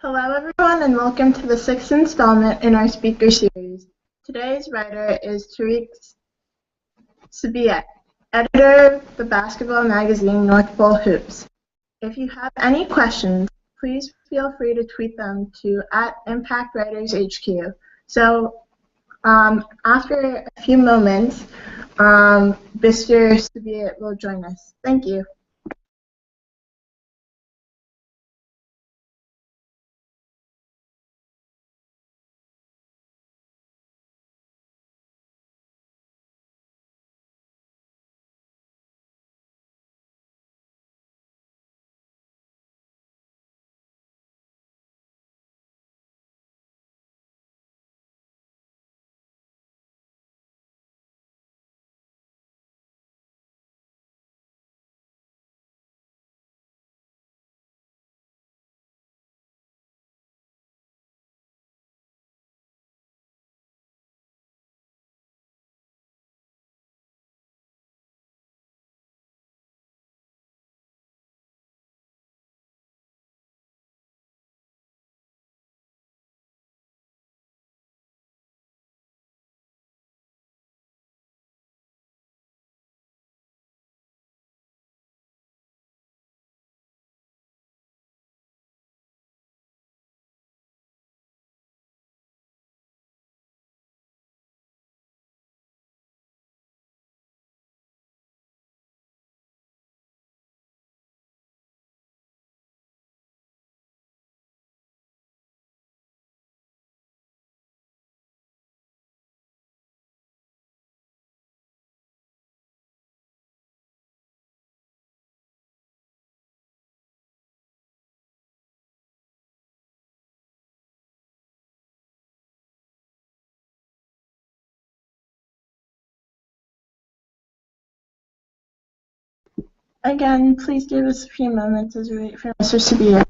Hello, everyone, and welcome to the sixth installment in our speaker series. Today's writer is Tariq Sbiet, editor of the basketball magazine North Pole Hoops. If you have any questions, please feel free to tweet them to @ImpactWritersHQ. So, after a few moments, Mr. Sbiet will join us. Thank you. Again, please give us a few moments as we wait for Mr. Sbiet.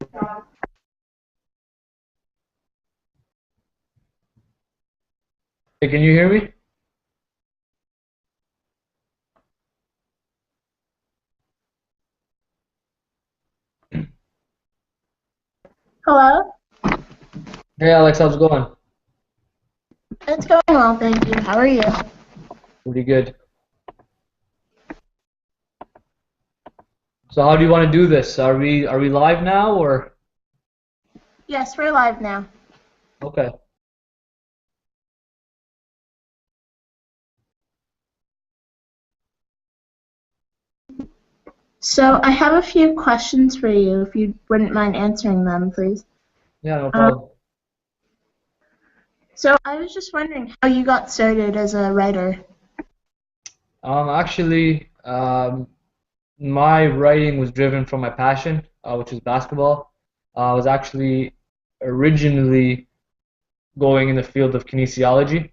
Hey, can you hear me? Hello? Hey Alex, how's it going? It's going well, thank you. How are you? Pretty good. So how do you want to do this? Are we live now or Yes, we're live now. okay? So I have a few questions for you, if you wouldn't mind answering them, please. Yeah, no Um, problem. so I was just wondering how you got started as a writer. Actually, my writing was driven from my passion, which is basketball. I was actually originally going in the field of kinesiology.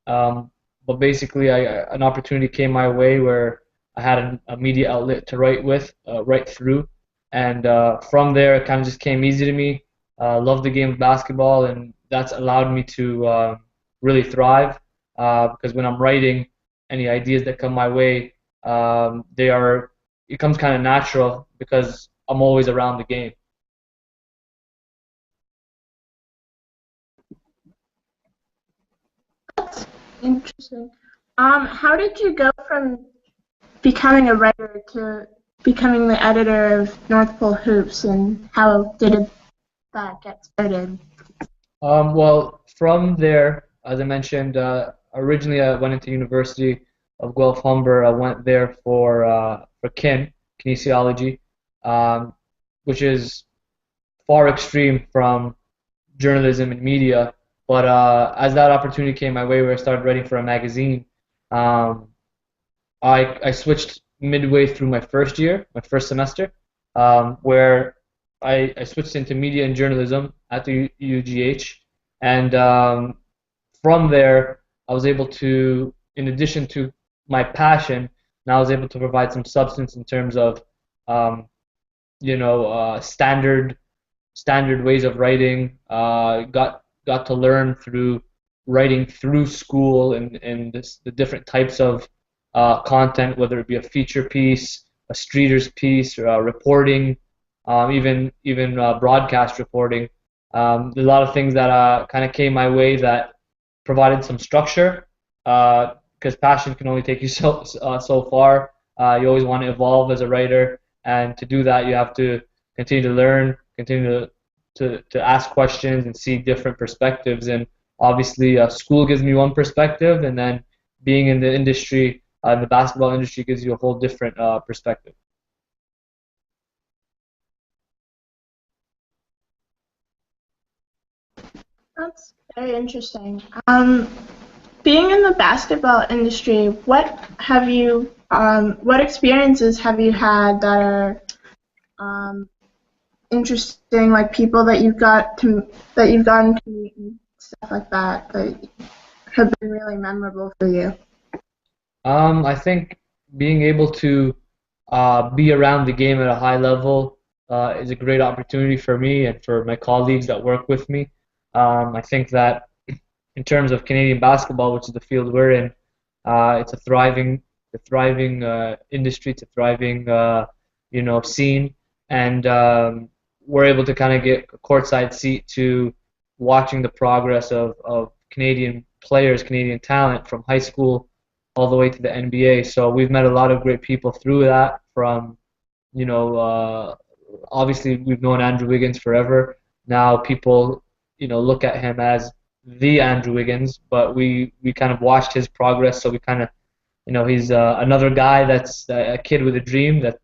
Um, but basically, an opportunity came my way where I had a media outlet to write with, write through, and from there it kind of just came easy to me. Loved the game of basketball, and that's allowed me to really thrive. Because when I'm writing, any ideas that come my way, they are it comes kind of natural because I'm always around the game. That's interesting. How did you go from becoming a writer to becoming the editor of North Pole Hoops, and how did that get started? Well, from there, as I mentioned, originally I went into University of Guelph Humber. I went there for kinesiology, um, which is far extreme from journalism and media. But as that opportunity came my way, where I started writing for a magazine, um, I switched midway through my first year, my first semester, where I switched into media and journalism at the UGH, and from there I was able to, in addition to my passion, now I was able to provide some substance in terms of um, standard ways of writing. Got to learn through writing through school and the different types of content, whether it be a feature piece, a streeters piece, or reporting, even broadcast reporting. There's a lot of things that kind of came my way that provided some structure. Because passion can only take you so far. You always want to evolve as a writer, and to do that, you have to continue to learn, continue to ask questions and see different perspectives. And obviously, school gives me one perspective, and then being in the industry, the basketball industry, gives you a whole different perspective. That's very interesting. Being in the basketball industry, what experiences have you had that are um, interesting, like people that you've gotten to meet and stuff like that that have been really memorable for you? I think being able to be around the game at a high level is a great opportunity for me and for my colleagues that work with me. I think that in terms of Canadian basketball, which is the field we're in, it's a thriving industry, it's a thriving scene, and we're able to kind of get a courtside seat to watching the progress of Canadian players, Canadian talent from high school all the way to the NBA. So we've met a lot of great people through that. From you know, uh, obviously we've known Andrew Wiggins forever. Now people look at him as the Andrew Wiggins, but we kind of watched his progress. So we kind of he's another guy that's a kid with a dream that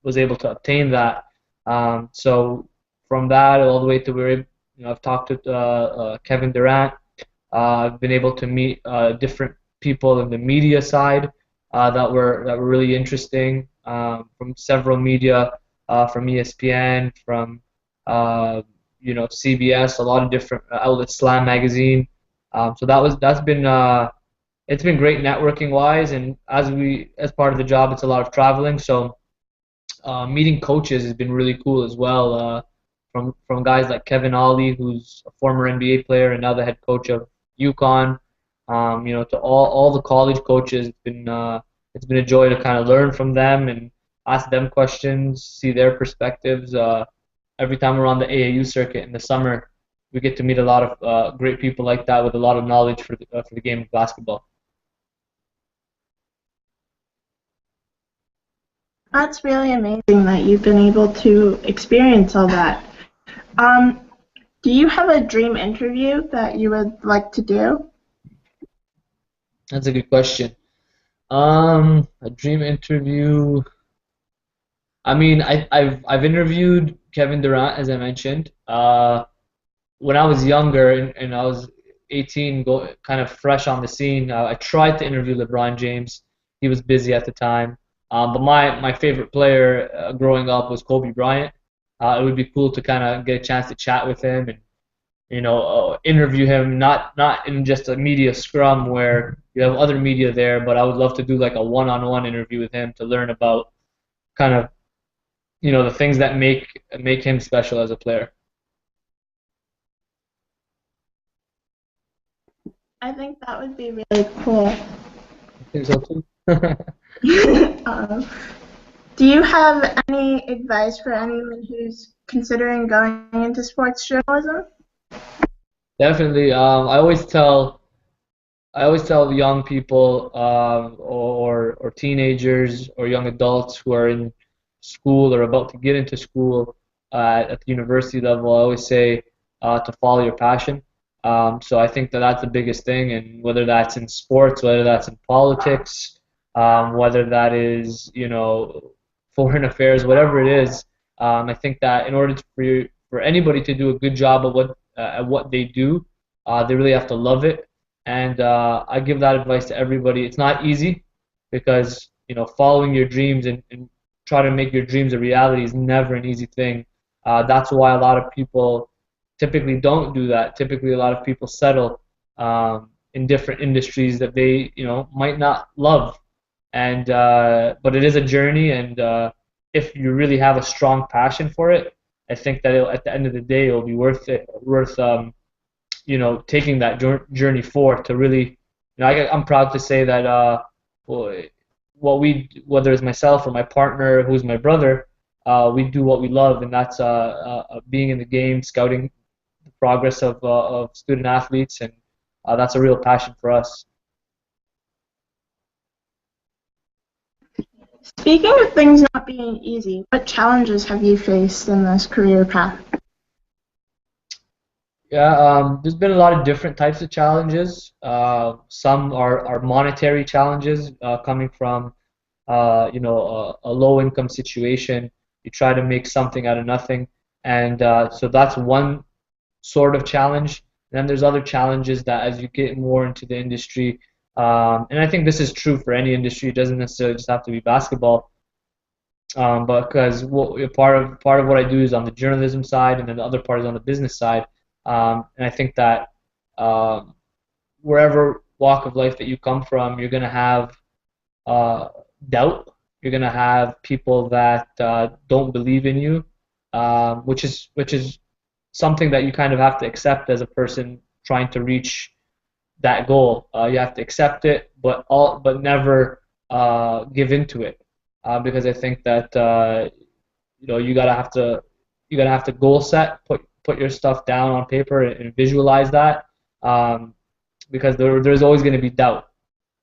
was able to obtain that. So from that all the way to where I've talked to Kevin Durant. I've been able to meet different people in the media side that were really interesting, from several media, from ESPN, from CBS, a lot of different outlets, Slam magazine. So that's been it's been great networking wise, and as part of the job, it's a lot of traveling. So meeting coaches has been really cool as well. from guys like Kevin Ollie, who's a former NBA player and now the head coach of UConn. To all the college coaches, it's been a joy to kind of learn from them and ask them questions, see their perspectives. Every time we're on the AAU circuit in the summer, we get to meet a lot of great people like that with a lot of knowledge for the game of basketball. That's really amazing that you've been able to experience all that. Um, do you have a dream interview that you would like to do? That's a good question. A dream interview. I mean, I've interviewed Kevin Durant, as I mentioned. When I was younger and I was 18, kind of fresh on the scene, I tried to interview LeBron James. He was busy at the time. But my favorite player growing up was Kobe Bryant. It would be cool to kind of get a chance to chat with him and interview him, not in just a media scrum where you have other media there, but I would love to do like a one-on-one interview with him to learn about kind of the things that make him special as a player. I think that would be really cool. I think so too. um, do you have any advice for anyone who's considering going into sports journalism? Definitely. I always tell young people or teenagers or young adults who are in school or about to get into school at the university level. I always say to follow your passion. So I think that that's the biggest thing, and whether that's in sports, whether that's in politics, whether that is foreign affairs, whatever it is, I think that in order for anybody to do a good job at what they do, they really have to love it. And I give that advice to everybody. It's not easy because following your dreams and try to make your dreams a reality is never an easy thing. That's why a lot of people typically don't do that. Typically, a lot of people settle in different industries that they might not love. And but it is a journey, and if you really have a strong passion for it, I think that at the end of the day, it'll be worth taking that journey forward to really, I'm proud to say that well, whether it's myself or my partner, who's my brother, we do what we love, and that's being in the game, scouting the progress of student athletes, and that's a real passion for us. Speaking of things not being easy, what challenges have you faced in this career path? Yeah, there's been a lot of different types of challenges. Some are monetary challenges coming from a low income situation. You try to make something out of nothing, and so that's one sort of challenge. And then there's other challenges that as you get more into the industry, and I think this is true for any industry. It doesn't necessarily just have to be basketball. But because part of what I do is on the journalism side, and then the other part is on the business side. And I think that um, wherever walk of life that you come from, you're gonna have uh, doubt. You're gonna have people that don't believe in you, which is something that you kind of have to accept as a person trying to reach that goal. You have to accept it, but never give into it, because I think that you gotta have to goal set, put your stuff down on paper and visualize that, um, because there's always going to be doubt.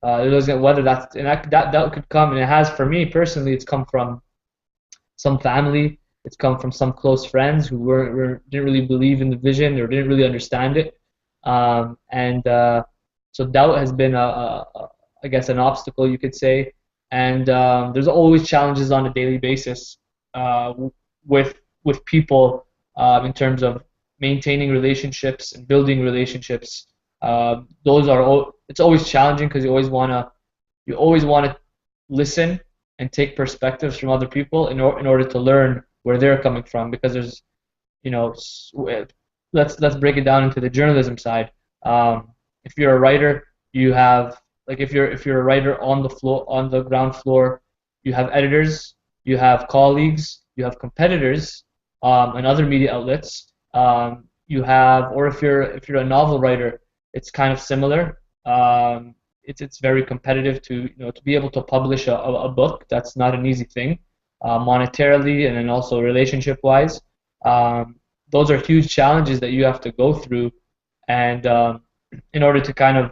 Whether that's and that doubt could come, and it has for me personally. It's come from some family. It's come from some close friends who didn't really believe in the vision or didn't really understand it, and so doubt has been I guess an obstacle you could say. And there's always challenges on a daily basis with people in terms of maintaining relationships and building relationships. It's always challenging because you always wanna listen and take perspectives from other people in order to learn where they're coming from, because there's you know let's break it down into the journalism side. If you're a writer, you have, like, if you're a writer on the floor, on the ground floor, you have editors, you have colleagues, you have competitors, and other media outlets. You have, or if you're a novel writer, it's kind of similar. It's very competitive to be able to publish a book. That's not an easy thing, monetarily and then also relationship wise. Um, those are huge challenges that you have to go through, and in order to kind of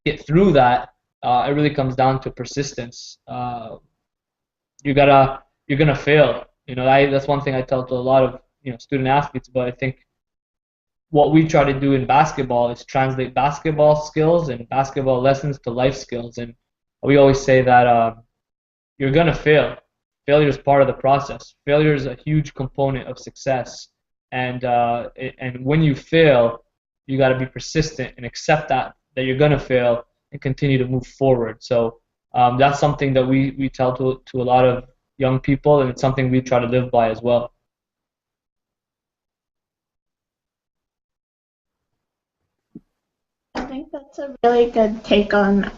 get through that, it really comes down to persistence. You're gonna fail. That's one thing I tell to a lot of student athletes. But I think what we try to do in basketball is translate basketball skills and basketball lessons to life skills. And we always say that you're gonna fail. Failure is part of the process. Failure is a huge component of success. And when you fail, you got to be persistent and accept that you're gonna fail and continue to move forward. So that's something that we tell to a lot of young people, and it's something we try to live by as well. I think that's a really good take on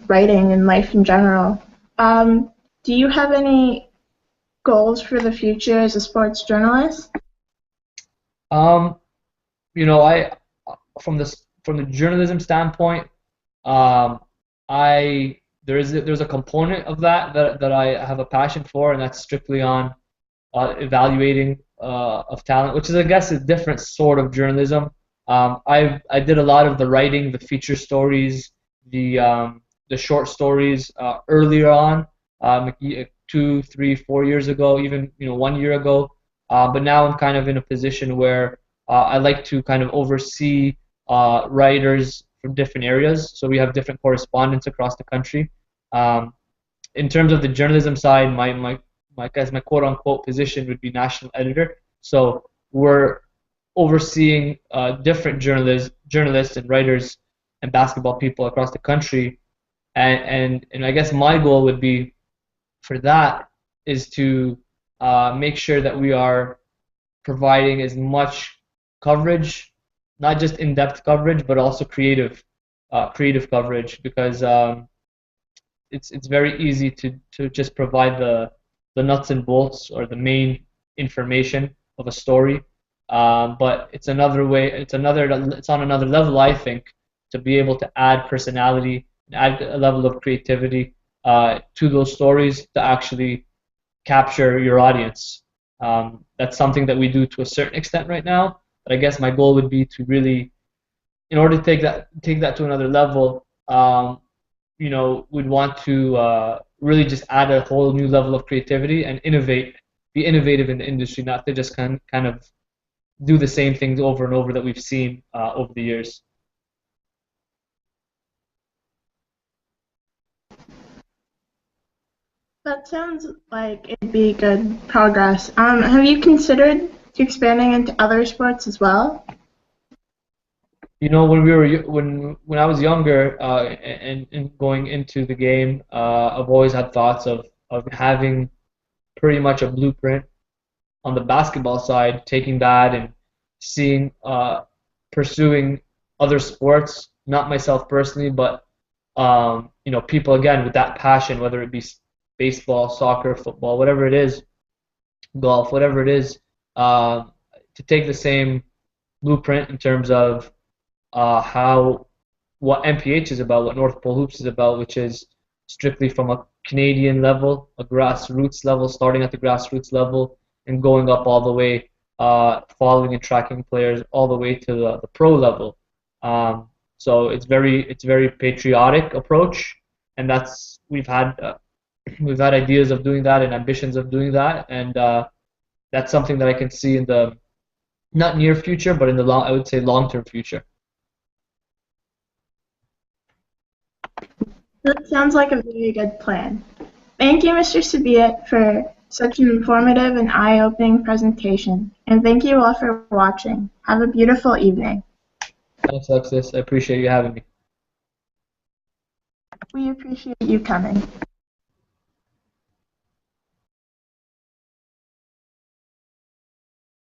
writing and life in general. Um, do you have any goals for the future as a sports journalist? Um, I from the journalism standpoint, um, I there's a component of that I have a passion for, and that's strictly on evaluating of talent, which is, I guess, a different sort of journalism. I did a lot of the writing, the feature stories, the short stories earlier on, 2, 3, 4 years ago, even 1 year ago. But now I'm kind of in a position where I like to kind of oversee writers from different areas. So we have different correspondents across the country. Um, in terms of the journalism side, my quote unquote position would be national editor. So we're overseeing different journalists and writers and basketball people across the country. And I guess my goal would be for that is to make sure that we are providing as much coverage, not just in-depth coverage, but also creative coverage, because it's very easy to just provide the nuts and bolts or the main information of a story. But it's another way, it's on another level, I think, to be able to add personality and add a level of creativity to those stories to actually capture your audience. That's something that we do to a certain extent right now. But I guess my goal would be to really, in order to take that to another level, we'd want to really just add a whole new level of creativity and be innovative in the industry, not to just kind of do the same things over and over that we've seen over the years. That sounds like it'd be good progress. Have you considered expanding into other sports as well? When I was younger and going into the game, I've always had thoughts of having pretty much a blueprint on the basketball side, taking that and seeing pursuing other sports, not myself personally, but people again with that passion, whether it be baseball, soccer, football, whatever it is, golf, whatever it is, to take the same blueprint in terms of how what MPH is about, what North Pole Hoops is about, which is strictly from a Canadian level, a grassroots level, starting at the grassroots level and going up all the way, following and tracking players all the way to the pro level. So it's very patriotic approach, and that's we've had ideas of doing that and ambitions of doing that, and that's something that I can see in the not near future, but in the I would say long-term future. That sounds like a very good plan. Thank you, Mr. Sbiet, for such an informative and eye-opening presentation. And thank you all for watching. Have a beautiful evening. Thanks, Alexis. I appreciate you having me. We appreciate you coming.